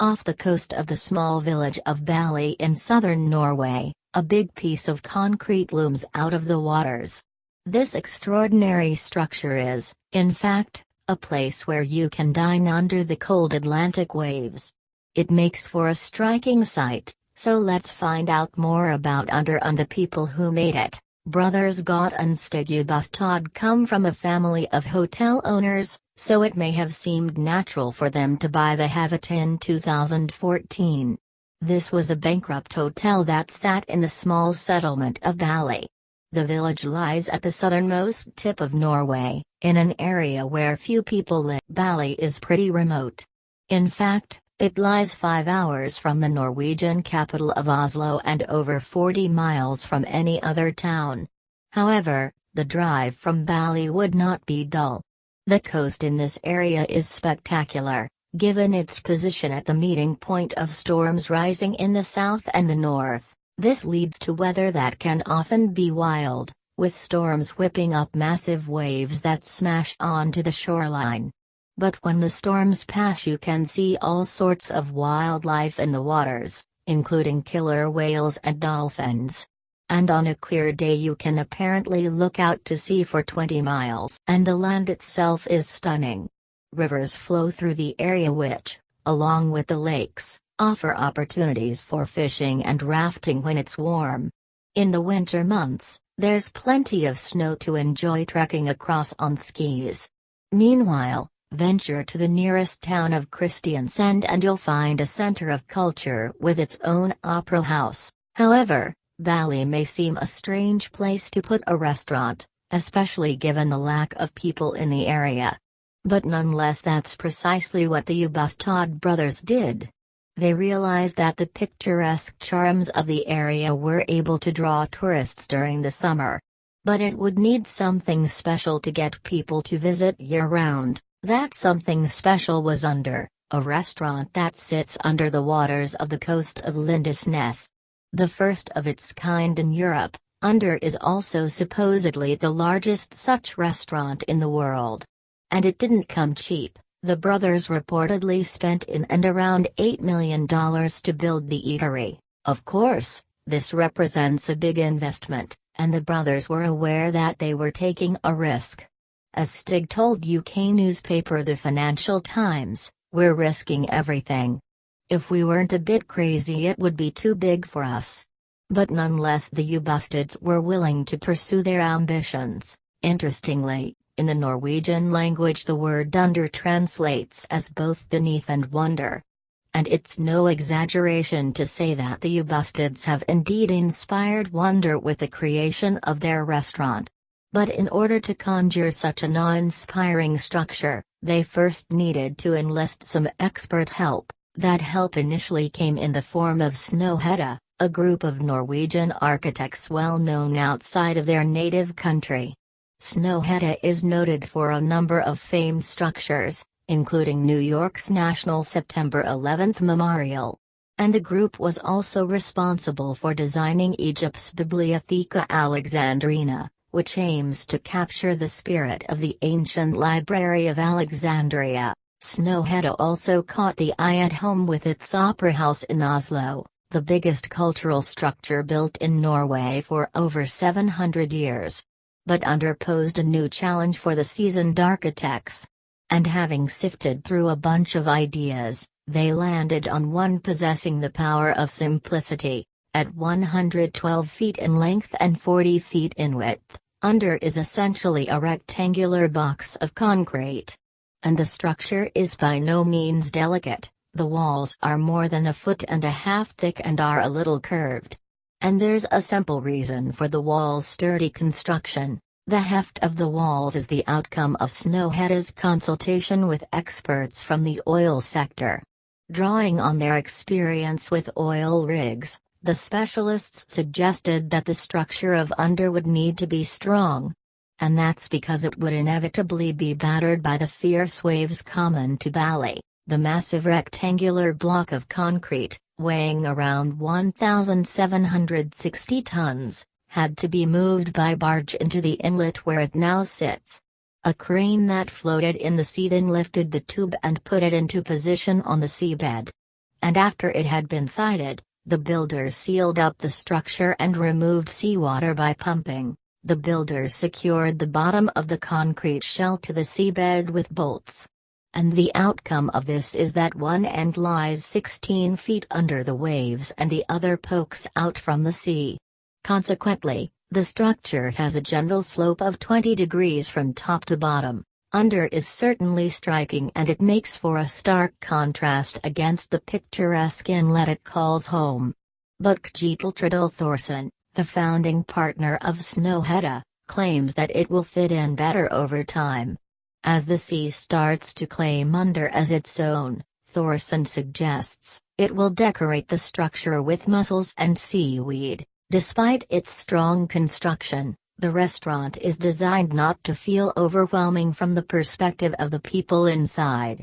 Off the coast of the small village of Båly in southern Norway, a big piece of concrete looms out of the waters. This extraordinary structure is, in fact, a place where you can dine under the cold Atlantic waves. It makes for a striking sight, so let's find out more about Under and the people who made it. Brothers Gott and Stig Bustad come from a family of hotel owners, so it may have seemed natural for them to buy the Havet in 2014. This was a bankrupt hotel that sat in the small settlement of Båly. The village lies at the southernmost tip of Norway, in an area where few people live. Båly is pretty remote. In fact, it lies 5 hours from the Norwegian capital of Oslo and over 40 miles from any other town. However, the drive from Båly would not be dull. The coast in this area is spectacular, given its position at the meeting point of storms rising in the south and the north. This leads to weather that can often be wild, with storms whipping up massive waves that smash onto the shoreline. But when the storms pass, you can see all sorts of wildlife in the waters, including killer whales and dolphins. And on a clear day you can apparently look out to sea for 20 miles. And the land itself is stunning. Rivers flow through the area which, along with the lakes, offer opportunities for fishing and rafting when it's warm. In the winter months, there's plenty of snow to enjoy trekking across on skis. Meanwhile, venture to the nearest town of Kristiansand and you'll find a center of culture with its own opera house. However, Båly may seem a strange place to put a restaurant, especially given the lack of people in the area. But nonetheless, that's precisely what the Bustad brothers did. They realized that the picturesque charms of the area were able to draw tourists during the summer. But it would need something special to get people to visit year-round. That something special was Under, a restaurant that sits under the waters of the coast of Lindesnes. The first of its kind in Europe, Under is also supposedly the largest such restaurant in the world. And it didn't come cheap. The brothers reportedly spent in and around $8 million to build the eatery. Of course, this represents a big investment, and the brothers were aware that they were taking a risk. As Stig told UK newspaper The Financial Times, "We're risking everything. If we weren't a bit crazy it would be too big for us." But nonetheless the Bustads were willing to pursue their ambitions. Interestingly, in the Norwegian language the word under translates as both beneath and wonder. And it's no exaggeration to say that the Bustads have indeed inspired wonder with the creation of their restaurant. But in order to conjure such an awe-inspiring structure, they first needed to enlist some expert help. That help initially came in the form of Snøhetta, a group of Norwegian architects well known outside of their native country. Snøhetta is noted for a number of famed structures, including New York's National September 11th Memorial. And the group was also responsible for designing Egypt's Bibliotheca Alexandrina, which aims to capture the spirit of the ancient Library of Alexandria. Snøhetta also caught the eye at home with its opera house in Oslo, the biggest cultural structure built in Norway for over 700 years. But Under posed a new challenge for the seasoned architects. And having sifted through a bunch of ideas, they landed on one possessing the power of simplicity. At 112 feet in length and 40 feet in width, Under is essentially a rectangular box of concrete. And the structure is by no means delicate. The walls are more than 1.5 feet thick and are a little curved. And there's a simple reason for the wall's sturdy construction. The heft of the walls is the outcome of Snøhetta's consultation with experts from the oil sector. Drawing on their experience with oil rigs, the specialists suggested that the structure of Under would need to be strong. And that's because it would inevitably be battered by the fierce waves common to Båly. The massive rectangular block of concrete, weighing around 1,760 tons, had to be moved by barge into the inlet where it now sits. A crane that floated in the sea then lifted the tube and put it into position on the seabed. and after it had been sited, the builders sealed up the structure and removed seawater by pumping. The builders secured the bottom of the concrete shell to the seabed with bolts. And the outcome of this is that one end lies 16 feet under the waves and the other pokes out from the sea. Consequently, the structure has a gentle slope of 20 degrees from top to bottom. Under is certainly striking, and it makes for a stark contrast against the picturesque inlet it calls home. But Kjetil Tredal Thorsen, the founding partner of Snøhetta, claims that it will fit in better over time. As the sea starts to claim Under as its own, Thorsen suggests, it will decorate the structure with mussels and seaweed. Despite its strong construction, the restaurant is designed not to feel overwhelming from the perspective of the people inside.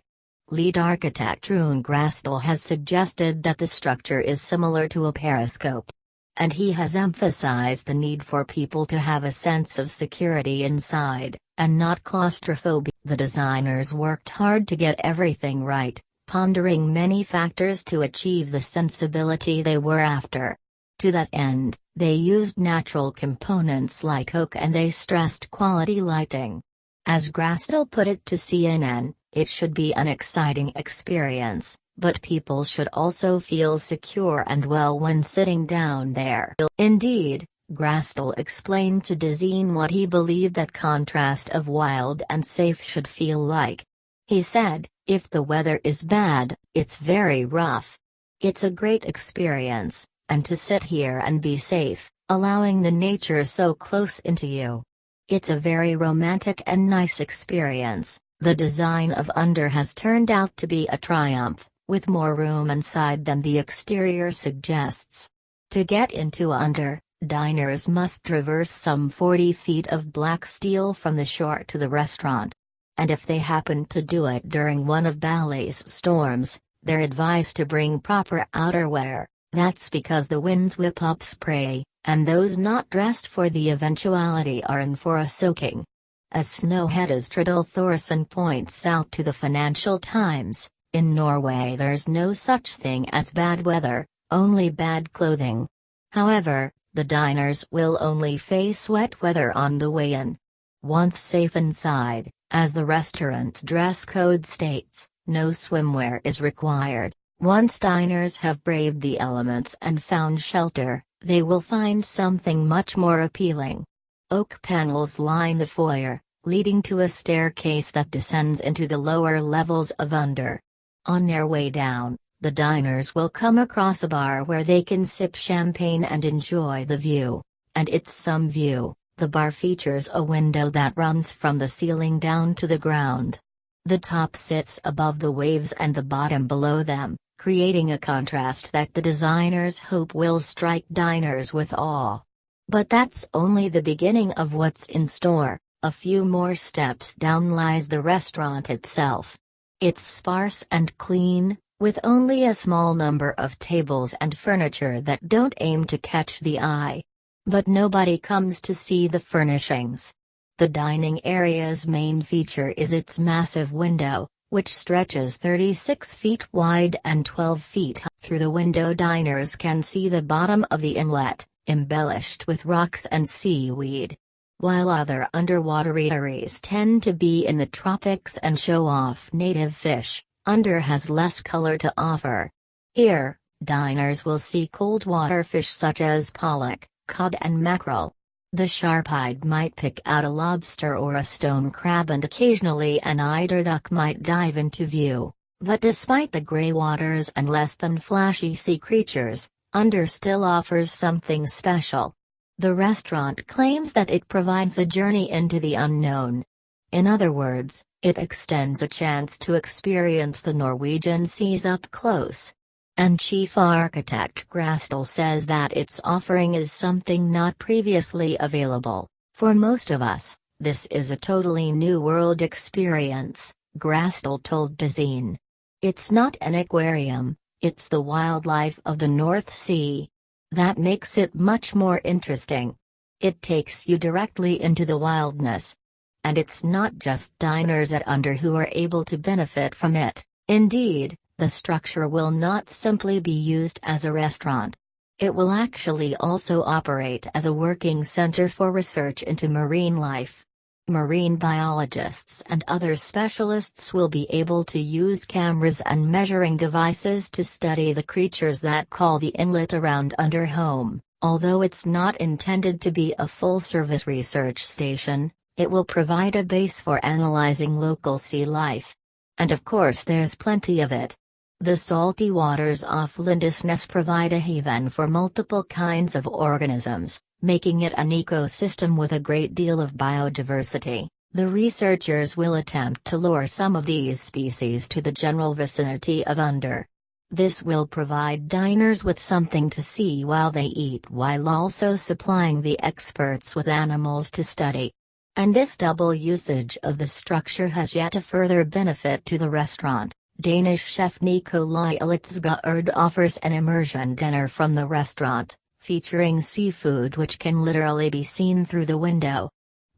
Lead architect Rune Grasdal has suggested that the structure is similar to a periscope. And he has emphasized the need for people to have a sense of security inside, and not claustrophobia. The designers worked hard to get everything right, pondering many factors to achieve the sensibility they were after. To that end, they used natural components like oak, and they stressed quality lighting. As Grasdal put it to CNN, it should be an exciting experience, but people should also feel secure and well when sitting down there. Indeed, Grasdal explained to dine what he believed that contrast of wild and safe should feel like. He said, "If the weather is bad, it's very rough. It's a great experience. And to sit here and be safe, allowing the nature so close into you. It's a very romantic and nice experience." The design of Under has turned out to be a triumph, with more room inside than the exterior suggests. To get into Under, diners must traverse some 40 feet of black steel from the shore to the restaurant. And if they happen to do it during one of Båly's storms, they're advised to bring proper outerwear. That's because the winds whip up spray, and those not dressed for the eventuality are in for a soaking. As Snøhetta's Tredal Thorsen points out to the Financial Times, in Norway there's no such thing as bad weather, only bad clothing. However, the diners will only face wet weather on the way in. Once safe inside, as the restaurant's dress code states, no swimwear is required. Once diners have braved the elements and found shelter, they will find something much more appealing. Oak panels line the foyer, leading to a staircase that descends into the lower levels of Under. On their way down, the diners will come across a bar where they can sip champagne and enjoy the view. And it's some view. The bar features a window that runs from the ceiling down to the ground. The top sits above the waves and the bottom below them, creating a contrast that the designers hope will strike diners with awe. But that's only the beginning of what's in store. A few more steps down lies the restaurant itself. It's sparse and clean, with only a small number of tables and furniture that don't aim to catch the eye. But nobody comes to see the furnishings. The dining area's main feature is its massive window, which stretches 36 feet wide and 12 feet high. Through the window diners can see the bottom of the inlet, embellished with rocks and seaweed. While other underwater eateries tend to be in the tropics and show off native fish, Under has less color to offer. Here, diners will see cold water fish such as pollock, cod and mackerel. The sharp-eyed might pick out a lobster or a stone crab, and occasionally an eider duck might dive into view. But despite the gray waters and less than flashy sea creatures, Under still offers something special. The restaurant claims that it provides a journey into the unknown. In other words, it extends a chance to experience the Norwegian seas up close. And chief architect Grasdal says that its offering is something not previously available. For most of us, this is a totally new world experience, Grasdal told dine. It's not an aquarium, it's the wildlife of the North Sea. That makes it much more interesting. It takes you directly into the wildness. And it's not just diners at Under who are able to benefit from it. Indeed, The structure will not simply be used as a restaurant. It will actually also operate as a working center for research into marine life. Marine biologists and other specialists will be able to use cameras and measuring devices to study the creatures that call the inlet around under home. Although it's not intended to be a full-service research station, it will provide a base for analyzing local sea life. And of course there's plenty of it. The salty waters off Lindesnes provide a haven for multiple kinds of organisms, making it an ecosystem with a great deal of biodiversity. The researchers will attempt to lure some of these species to the general vicinity of Under. This will provide diners with something to see while they eat, while also supplying the experts with animals to study. And this double usage of the structure has yet a further benefit to the restaurant. Danish chef Nikolai Elitsgaard offers an immersion dinner from the restaurant, featuring seafood which can literally be seen through the window.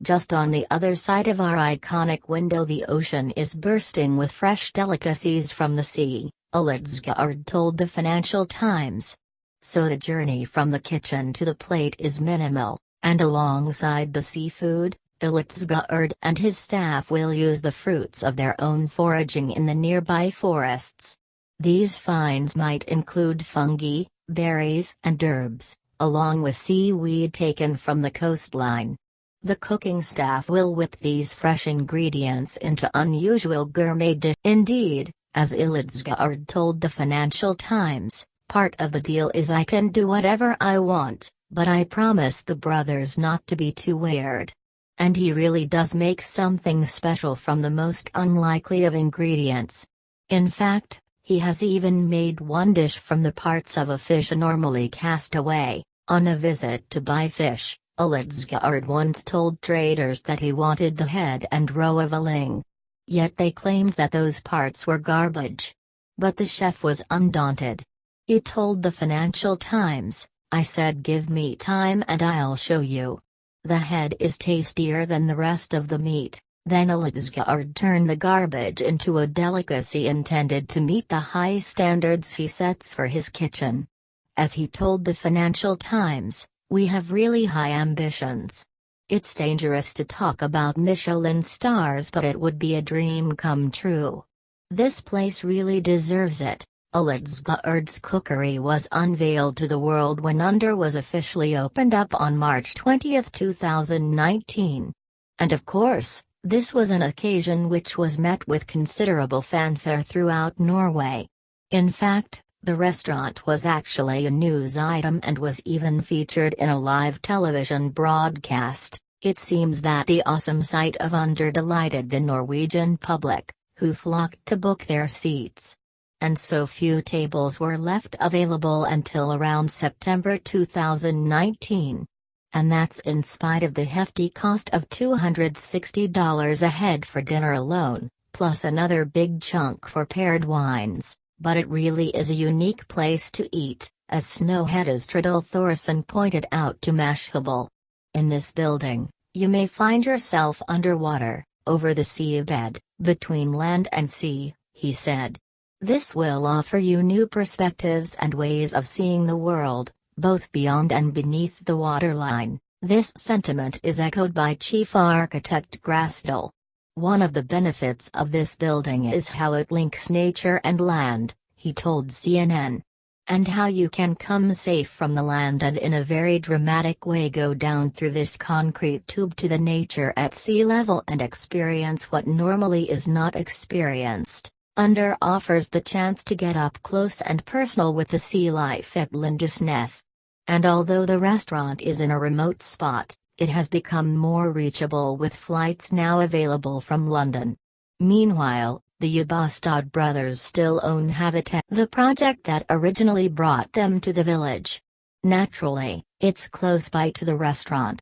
Just on the other side of our iconic window, the ocean is bursting with fresh delicacies from the sea, Elitsgaard told the Financial Times. So the journey from the kitchen to the plate is minimal, and alongside the seafood, Elitsgaard and his staff will use the fruits of their own foraging in the nearby forests. These finds might include fungi, berries and herbs, along with seaweed taken from the coastline. The cooking staff will whip these fresh ingredients into unusual gourmet dishes. Indeed, as Elitsgaard told the Financial Times, part of the deal is I can do whatever I want, but I promise the brothers not to be too weird. And he really does make something special from the most unlikely of ingredients. In fact, he has even made one dish from the parts of a fish normally cast away. On a visit to buy fish, Elitsgaard once told traders that he wanted the head and roe of a ling. Yet they claimed that those parts were garbage. But the chef was undaunted. He told the Financial Times, "I said give me time and I'll show you. The head is tastier than the rest of the meat." Then Elitsgaard turned the garbage into a delicacy intended to meet the high standards he sets for his kitchen. As he told the Financial Times, "We have really high ambitions. It's dangerous to talk about Michelin stars, but it would be a dream come true. This place really deserves it." Elitsgaard's cookery was unveiled to the world when Under was officially opened up on March 20, 2019. And of course, this was an occasion which was met with considerable fanfare throughout Norway. In fact, the restaurant was actually a news item and was even featured in a live television broadcast. It seems that the awesome sight of Under delighted the Norwegian public, who flocked to book their seats. And so few tables were left available until around September 2019. And that's in spite of the hefty cost of $260 a head for dinner alone, plus another big chunk for paired wines. But it really is a unique place to eat, as Snowhead Stridel Thorsen pointed out to Mashable. In this building, you may find yourself underwater, over the seabed, between land and sea, he said. This will offer you new perspectives and ways of seeing the world, both beyond and beneath the waterline. This sentiment is echoed by Chief Architect Grasdal. One of the benefits of this building is how it links nature and land, he told CNN. And how you can come safe from the land and in a very dramatic way go down through this concrete tube to the nature at sea level and experience what normally is not experienced. Under offers the chance to get up close and personal with the sea life at Lindesnes. And although the restaurant is in a remote spot, it has become more reachable with flights now available from London. Meanwhile, the Ubastad brothers still own Habitat, the project that originally brought them to the village. Naturally, it's close by to the restaurant.